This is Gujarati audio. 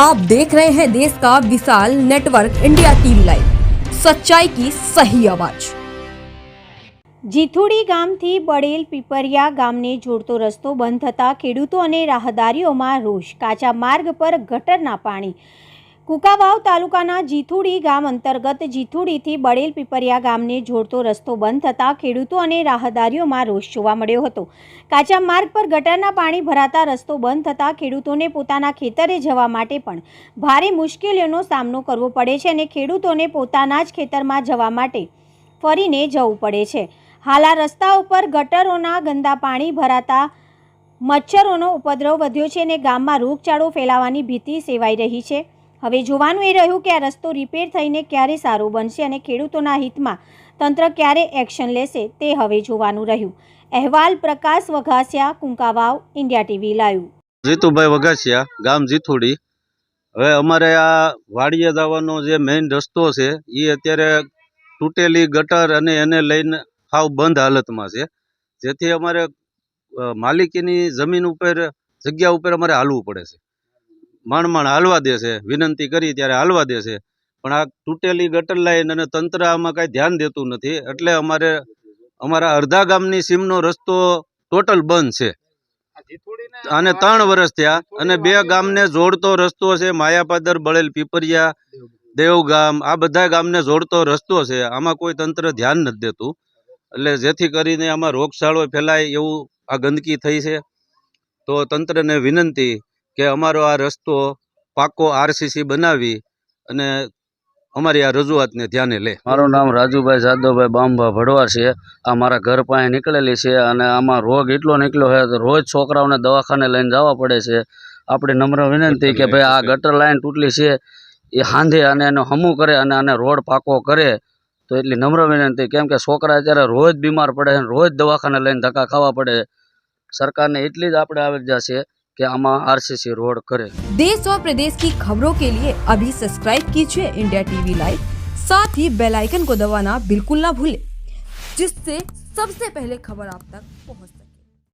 आप देख रहे हैं देश का विशाल नेटवर्क इंडिया टीवी लाइव, सच्चाई की सही आवाज। જીથુડી ગામથી બળેલ પીપરિયા ગામને જોડતો રસ્તો બંધ થતાં ખેડૂતો અને રાહદારીઓમાં રોષ। કાચા માર્ગ પર ગટરના પાણી। કુંકાવાવ તાલુકાના જીથુડી ગામ અંતર્ગત જીથુડીથી બળેલ પીપરિયા ગામને જોડતો રસ્તો બંધ થતાં ખેડૂતો અને રાહદારીઓમાં રોષ જોવા મળ્યો હતો। કાચા માર્ગ પર ગટરના પાણી ભરાતા રસ્તો બંધ થતાં ખેડૂતોને પોતાના ખેતરે જવા માટે પણ ભારે મુશ્કેલીઓનો સામનો કરવો પડે છે અને ખેડૂતોને પોતાના જ ખેતરમાં જવા માટે ફરીને જવું પડે છે। હાલ આ રસ્તા ઉપર ગટરોના ગંદા પાણી ભરાતા મચ્છરોનો ઉપદ્રવ વધ્યો છે અને ગામમાં રોગચાળો ફેલાવાની ભીતિ સેવાઈ રહી છે। હવે જોવાનું એ રહ્યું કે આ રસ્તો રિપેર થઈને ક્યારે સારો બનશે અને ખેડૂતોના હિતમાં તંત્ર ક્યારે એક્શન લેશે તે હવે જોવાનું રહ્યું। અહેવાલ Prakash Vaghasiya, Kunkavav, India TV live. Jitubhai Vaghasiya, ગામ જીથુડી। હવે અમારે આ વાડીએ જવાનો જે મેઇન રસ્તો છે એ અત્યારે તૂટેલી ગટર અને એને લઈને હાવ બંધ હાલતમાં છે, જેથી અમારે માલિકીની જમીન ઉપર જગ્યા ઉપર અમારે હાલવું પડે છે। માણ હાલવા દે છે, વિનંતી કરી ત્યારે હાલવા દે છે, પણ આ તૂટેલી ગટર લાઈન અને તંત્ર આમાં કાંઈ ધ્યાન દેતું નથી, એટલે અમારે અમારા અડધા ગામની સીમનો રસ્તો ટોટલ બંધ છે અને 3 વર્ષ થયા અને 2 ગામને જોડતો રસ્તો છે, માયાપાદર, બળેલ પીપરિયા, દેવગામ, આ બધા ગામને જોડતો રસ્તો છે। આમાં કોઈ તંત્ર ધ્યાન નથી દેતું, એટલે જેથી કરીને આમાં રોગચાળો ફેલાય એવું આ ગંદકી થઈ છે। તો તંત્રને વિનંતી કે અમારો આ રસ્તો પાકો આરસીસી બનાવી અને અમારી આ રજૂઆતને ધ્યાને લે। મારું નામ રાજુભાઈ જાદવભાઈ બામભા ભડવાર છે। આ મારા ઘર પાસે નીકળેલી છે અને આમાં રોગ એટલો નીકળ્યો છે તો રોજ છોકરાઓને દવાખાને લઈને જવા પડે છે। આપણી નમ્ર વિનંતી કે ભાઈ આ ગટર લાઈન તૂટલી છે એ હાંધે અને એનો હમું કરે અને આને રોડ પાકો કરે તો એટલી નમ્ર વિનંતી, કેમ કે છોકરા અત્યારે રોજ બીમાર પડે છે, રોજ દવાખાને લઈને ધક્કા ખાવા પડે। સરकारને એટલી જ આપણે આવેદન છે कि आमा आरसीसी रोड करे। देश और प्रदेश की खबरों के लिए अभी सब्सक्राइब कीजिए इंडिया टीवी लाइव, साथ ही बेल आइकन को दबाना बिल्कुल ना भूलें, जिससे सबसे पहले खबर आप तक पहुंचे।